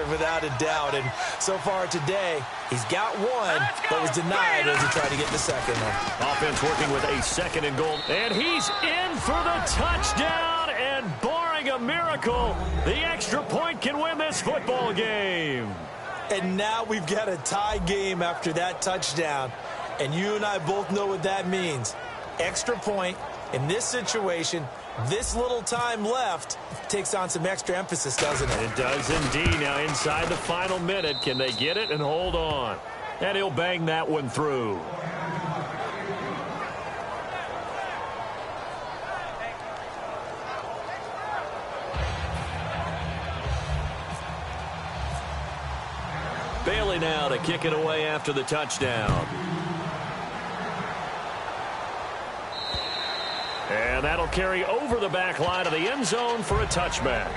without a doubt. And so far today, he's got 1, but was denied as he tried to get the 2nd one. Offense working with a 2nd and goal. And he's in for the touchdown. And barring a miracle, the extra point can win this football game. And now we've got a tie game after that touchdown. And you and I both know what that means. Extra point in this situation. This little time left takes on some extra emphasis, doesn't it? It does indeed. Now inside the final minute, can they get it and hold on? And he'll bang that one through. Bailey now to kick it away after the touchdown. And that'll carry over the back line of the end zone for a touchback.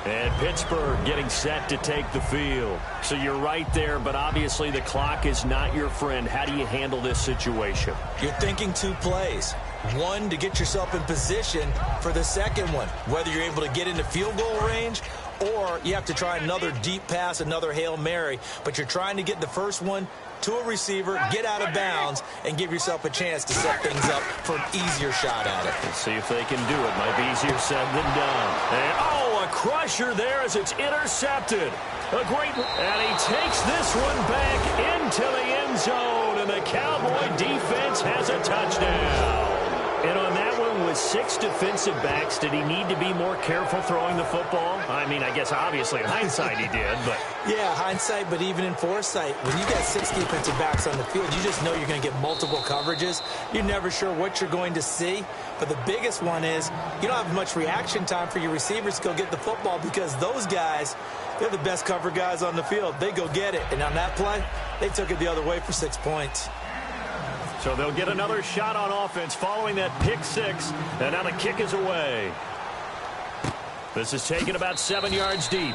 And Pittsburgh getting set to take the field. So you're right there, but obviously the clock is not your friend. How do you handle this situation? You're thinking 2 plays. 1 to get yourself in position for the 2nd one. Whether you're able to get into field goal range or you have to try another deep pass, another Hail Mary. But you're trying to get the first one to a receiver, get out of bounds, and give yourself a chance to set things up for an easier shot at it. Let's see if they can do it. Might be easier said than done. And, a crusher there as it's intercepted. A great, and he takes this one back into the end zone, and the Cowboy defense has a touchdown. And on that one, with 6 defensive backs, did he need to be more careful throwing the football? I mean, I guess obviously in hindsight he did, but... Yeah, hindsight, but even in foresight, when you got 6 defensive backs on the field, you just know you're going to get multiple coverages. You're never sure what you're going to see. But the biggest one is you don't have much reaction time for your receivers to go get the football because those guys, they're the best cover guys on the field. They go get it. And on that play, they took it the other way for 6 points. So they'll get another shot on offense following that pick 6. And now the kick is away. This is taken about 7 yards deep.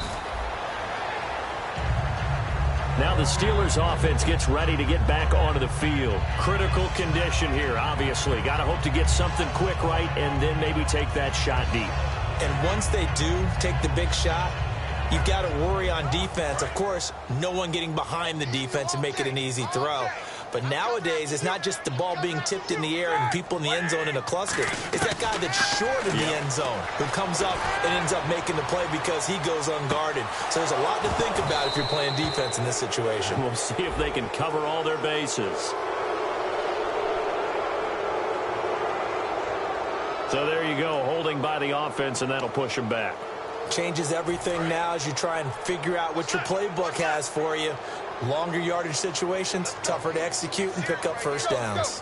Now the Steelers offense gets ready to get back onto the field. Critical condition here, obviously. Got to hope to get something quick right and then maybe take that shot deep. And once they do take the big shot, you've got to worry on defense. Of course, no one getting behind the defense and make it an easy throw. But nowadays, it's not just the ball being tipped in the air and people in the end zone in a cluster. It's that guy that's short of the end zone who comes up and ends up making the play because he goes unguarded. So there's a lot to think about if you're playing defense in this situation. We'll see if they can cover all their bases. So there you go, holding by the offense, and that'll push them back. Changes everything now as you try and figure out what your playbook has for you. Longer yardage situations, tougher to execute and pick up first downs.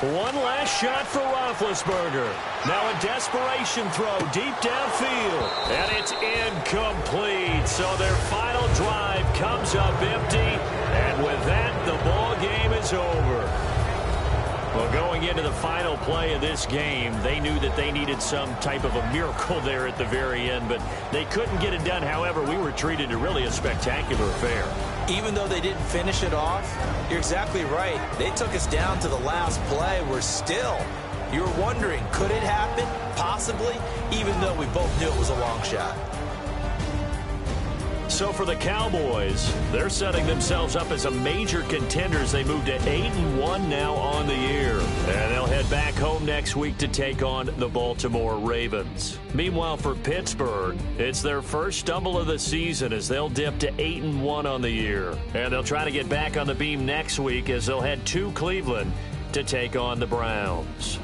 One last shot for Roethlisberger. Now a desperation throw deep downfield. And it's incomplete. So their final drive comes up empty. And with that, the ball game is over. Well, going into the final play of this game, they knew that they needed some type of a miracle there at the very end, but they couldn't get it done. However, we were treated to really a spectacular affair. Even though they didn't finish it off, you're exactly right. They took us down to the last play. You're wondering, could it happen? Possibly, even though we both knew it was a long shot. So for the Cowboys, they're setting themselves up as a major contender as they move to 8-1 now on the year. And they'll head back home next week to take on the Baltimore Ravens. Meanwhile, for Pittsburgh, it's their first stumble of the season as they'll dip to 8-1 on the year. And they'll try to get back on the beam next week as they'll head to Cleveland to take on the Browns.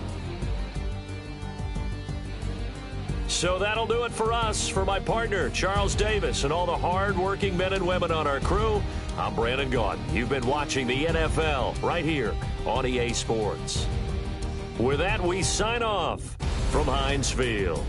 So that'll do it for us. For my partner, Charles Davis, and all the hard-working men and women on our crew, I'm Brandon Gaudin. You've been watching the NFL right here on EA Sports. With that, we sign off from Heinz Field.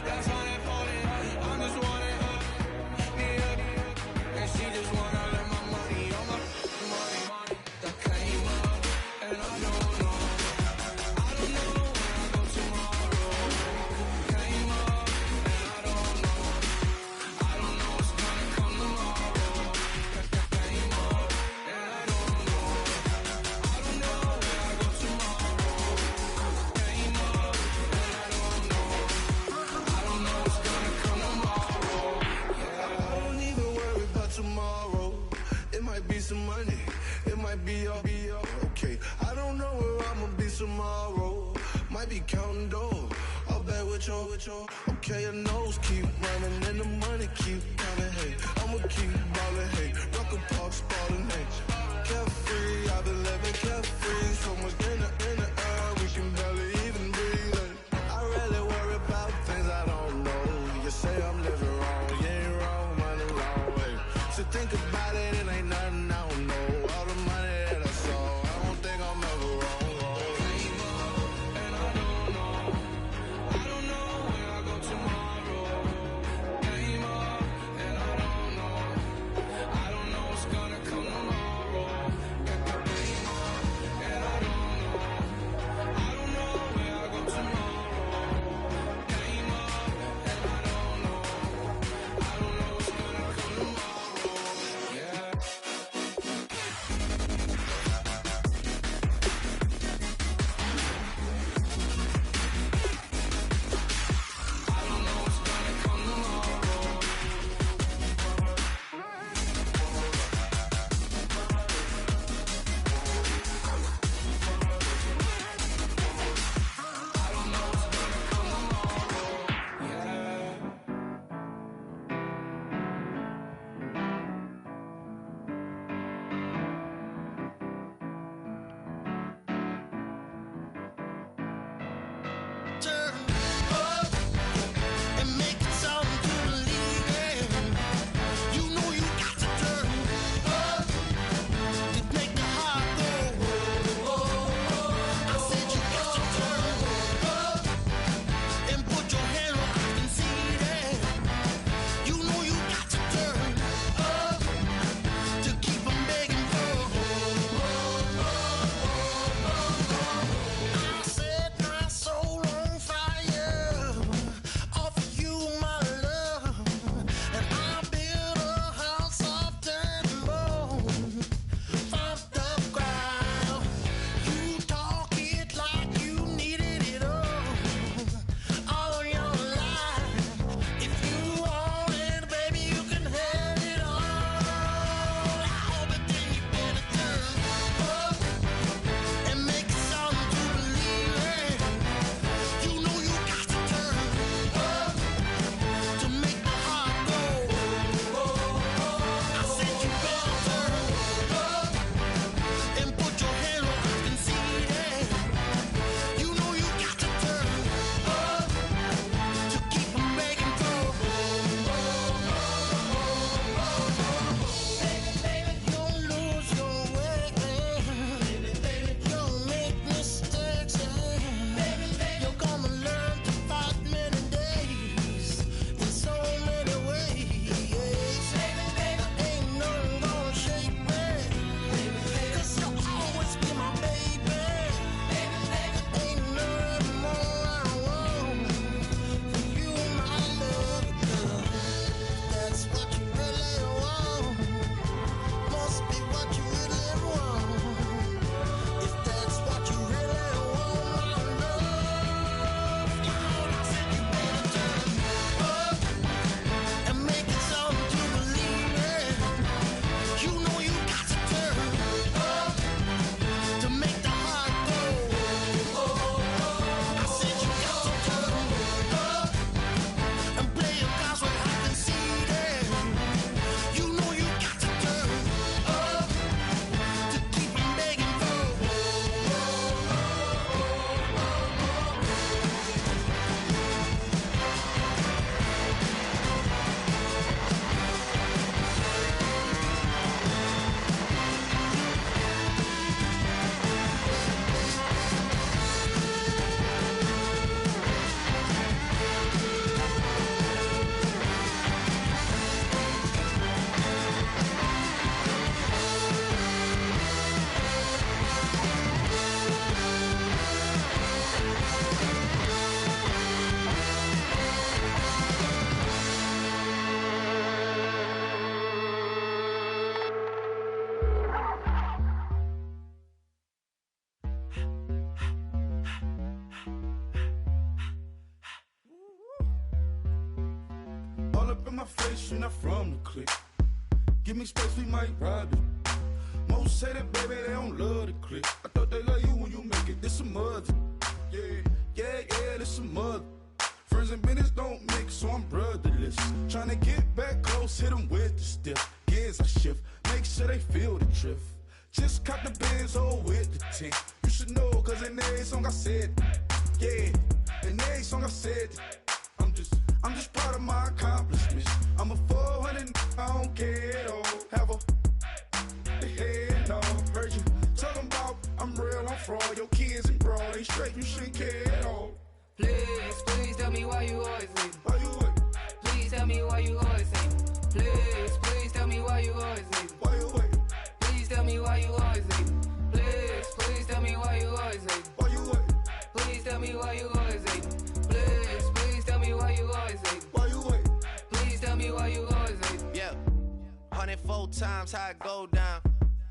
That's how they put it. I'm just wanting her. might be counting doors. All back with your. Okay, your nose keep running and the money keep coming. Hey, I'ma keep ballin'. Hey, Rucker Park, Spalding. Hey, carefree, I've been living carefree. So much in the air, we can barely even breathe. Hey, I really worry about things I don't know. You say I'm living wrong, you ain't wrong, man, along way. So think about it, it ain't nothing I don't know. All the money that I saw, I don't think I'm ever wrong. my face, you're not from the clique. Give me space, we might ride it. Most say that, baby, they don't love the clique. I thought they love you when you make it, this some mud. Yeah, hit them with the stiff. Gears I shift, make sure they feel the drift. Just cop the Benz, oh, with the tint. You should know, cause in every song I said, yeah, in every song I said, I'm just proud of my accomplishments. I'm a 400, I don't care at all. Have a head, no, heard you talking about I'm real, I'm fraud. Your kids and broad, they straight, you shouldn't care at all. Please, please tell me why you always leave. Why you wait? Please tell me why you always leave. Please, please tell me why you always leave. Why you wait? Please tell me why you always leave. Please, please tell me why you always leave. Why you wait? Please tell me why you always leave. Please, please tell me why you always leave. Why you wait? Please tell me why you always leave. Yeah, 104 times how it go down.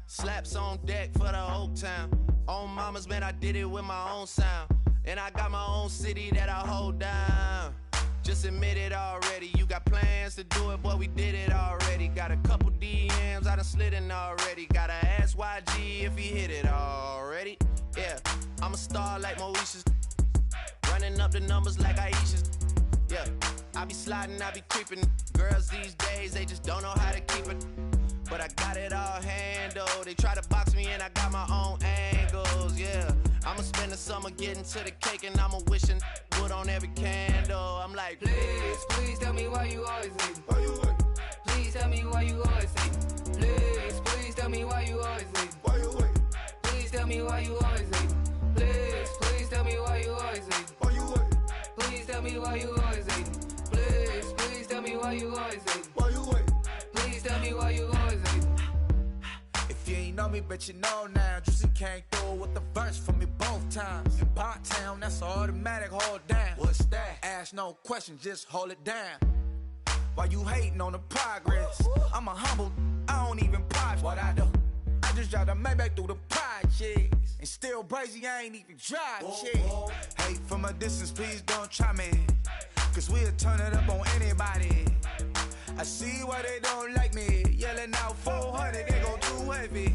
Slaps on deck for the whole town. On mamas, man, I did it with my own sound. And I got my own city that I hold down. Just admit it already. You got plans to do it, boy, we did it already. Got a couple DMs, I done slid in already. Gotta ask YG if he hit it already. Yeah, I'm a star like Mauritius. Running up the numbers like Aisha's. Yeah, I be sliding, I be creeping. Girls these days, they just don't know how to keep it. But I got it all handled. They try to box me in, I got my own angles, yeah. I'ma spend the summer getting to the cake and I'ma wishing wood on every candle. I'm like, Please, please tell me why you always leave. Why you wait? Please tell me why you always leave. Please, please tell me why you always leave. Why you wait? Please tell me why you always leave. Please, please tell me why you always leave. Why you wait? Please tell me why you always leave. Please, please tell me why you always leave. Why you wait? Please tell me why you always leave. If you ain't know me, but you know now. Juicy came through with the verse for me both times. In Bot Town, that's automatic, hold down. What's that? Ask no question, just hold it down. Why you hating on the progress? I'm a humble, I don't even pause what I do. I just drive the Maybach through the projects. And still crazy, I ain't even drive shit. Hate from a distance, please don't try me. Cause we'll turn it up on anybody. I see why they don't like me. Yelling out 400, they go too heavy.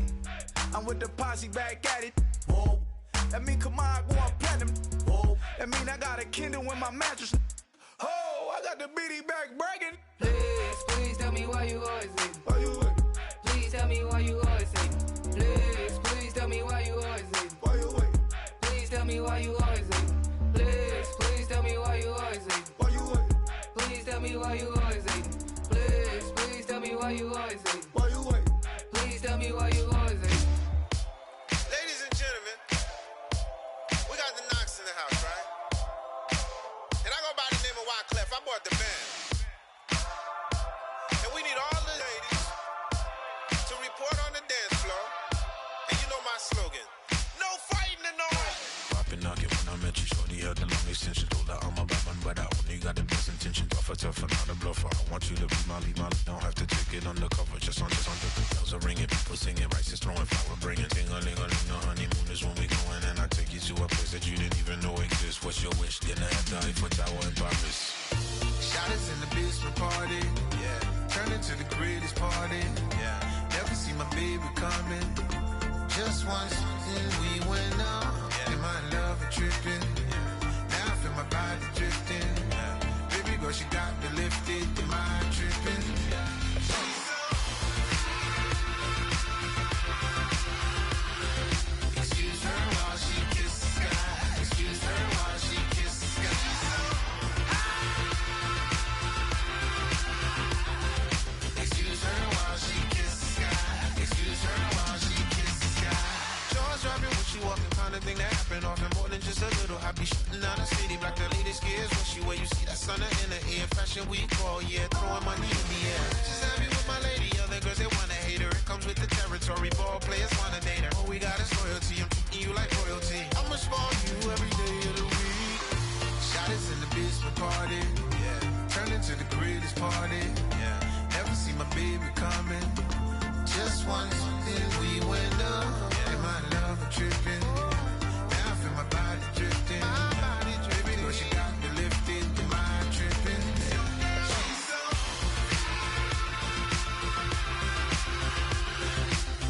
I'm with the posse back at it. Whoa. That mean come on, go on platinum. Whoa. That mean I got a Kindle in my mattress. Oh, I got the BD back bragging. Please, please tell me why you always leave. Why you wait? Please tell me why you always leave. Please, please tell me why you always leave. Why you wait? Please tell me why you always leave. Please, please tell me why you always leave. Why you wait? Please tell me why you always leave. Please, please tell me why you always leave. Why you wait? Please tell me why you always leave. Ladies and gentlemen, we got the Knox in the house, right? And I go by the name of Wyclef. I bought the band. And we need all the ladies to report on the dance floor. And you know my slogan, no fighting and no Popping knock it when I met you, shorty had the long extension. Told her I'm a bad man, but I only got the best intention. Tougher, not a bluffer. I want you to be my lead, don't have to take it undercover. Just on the bells are ringing, people singing, rice is throwing, flower bringing. Ting-a-ling-a-ling, the honeymoon is when we going, and I take you to a place that you didn't even know exists. What's your wish? Dinner at the Eiffel Tower in Paris. Shot us in the basement party. Yeah. Turn into the greatest party. Yeah. Never see my baby coming. Just once, and we went out. Yeah. And my love is tripping. Yeah. Now I feel my body drifting. Yeah. Baby girl, she got me lifted. The mind tripping. Yeah. Excuse her while she kisses the sky. Excuse her while she kisses the sky. Excuse her while she kisses the sky. Excuse her while she kisses the sky. Jaws dropping when she walking, kind of thing that happen often. More than just a little. I be shutting down the city, black the latest gears. When she where you see that sun in the air. Fashion week all year, throwing money in the air. She's happy with my lady, other girls they wanna hate her. It comes with the territory, ball players wanna date her. All we got is loyalty, I'm treating you like royalty. I'ma spoil you every day of the week. Shot us in the basement party, yeah. Turned into the greatest party, yeah. Never see my baby coming. Just once, then we went up, yeah. And my love was tripping. Now I feel my body drifting. My body drifting. Baby girl, she got me lifted. The mind tripping.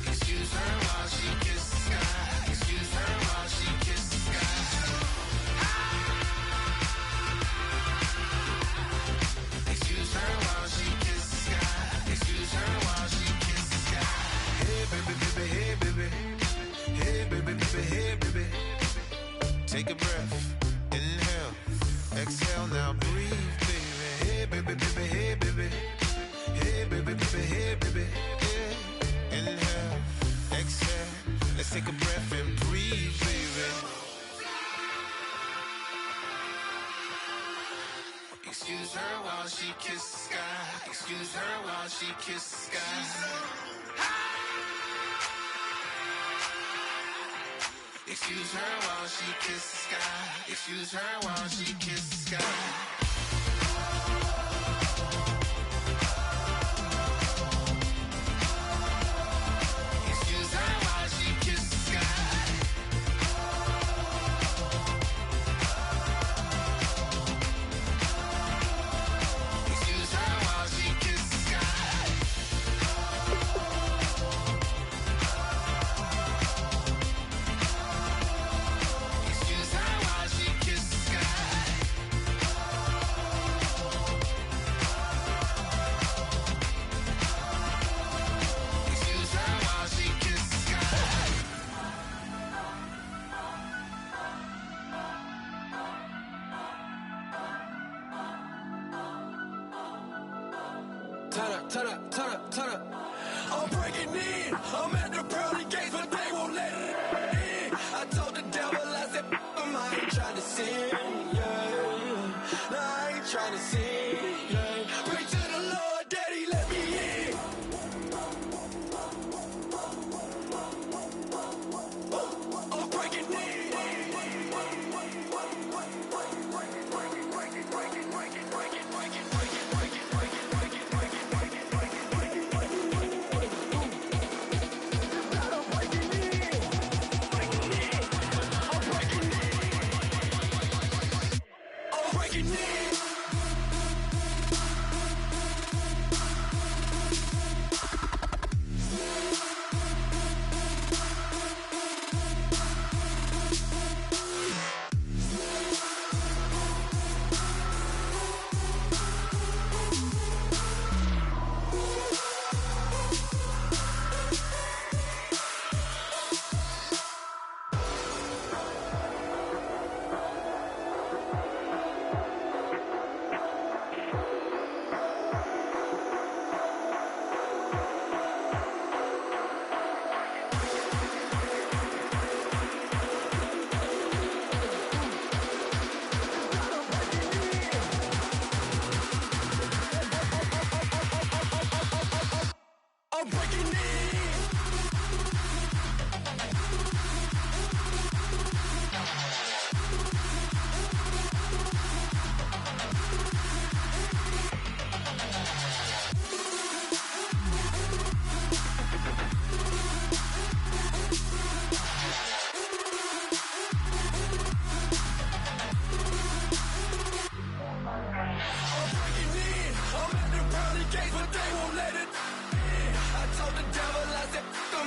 Excuse her while she kisses the sky. Excuse her while she kisses the sky. Exhale now, breathe, baby. Hey, baby, baby, hey, baby. Hey, baby, baby, hey, baby. Yeah. Inhale, exhale. Let's take a breath and breathe, baby. Excuse her while she kisses the sky. Excuse her while she kisses the sky. Excuse her while she kisses the sky. Excuse her while she kisses the sky. Excuse her while she kisses the sky. Excuse her while she kisses the sky. Excuse her while she kisses the sky. Excuse her while she kisses the sky. Turn up, turn up, turn up, turn up. I'm breaking in. I'm at the pearly gates, but they won't let it in. I told the devil, I said, I ain't trying to sin, yeah. No, I ain't trying to sin, yeah. Pray to the Lord, Daddy, let me in. I'm breaking in. I'm breaking in. I'm breaking in. I'm breaking in. I'm at the pearly gates, but they won't let it in. I told the devil, I said,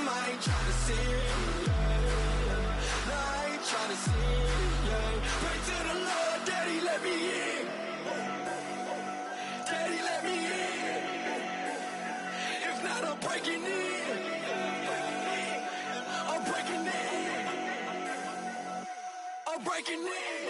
I ain't trying to sin, yeah. No, I ain't trying to sin, yeah. Pray to the Lord, Daddy, let me in. Daddy, let me in. If not, I'm breaking in. I'm breaking in. I'm breaking in.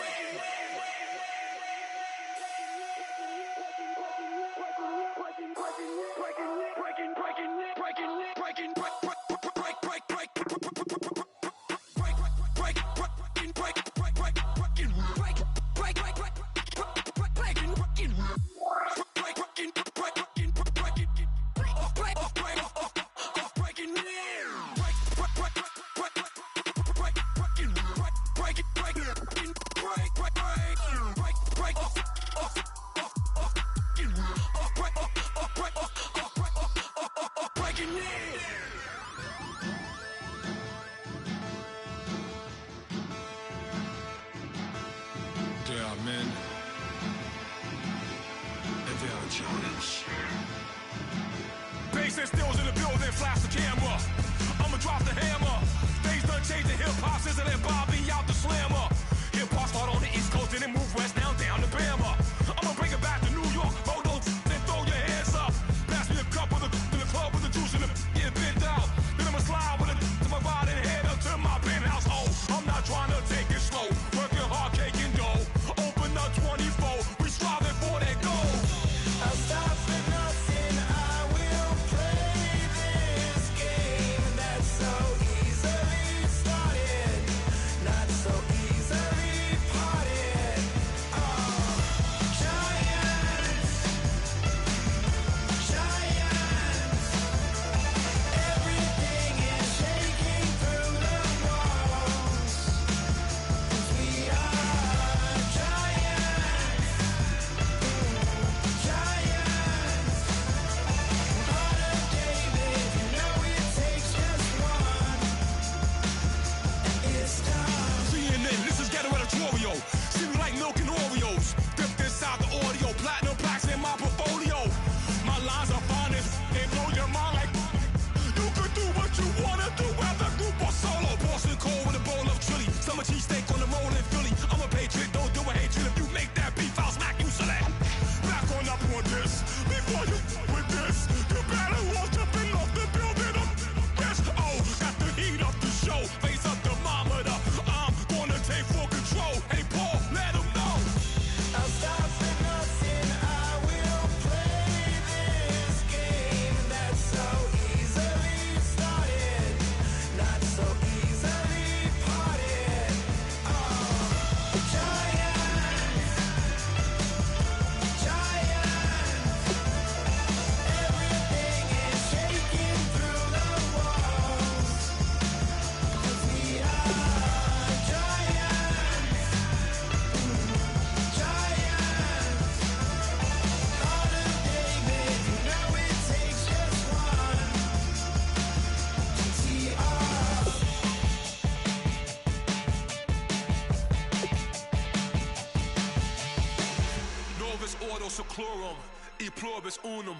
Ordo seclorum, e pluribus unum.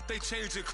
They changing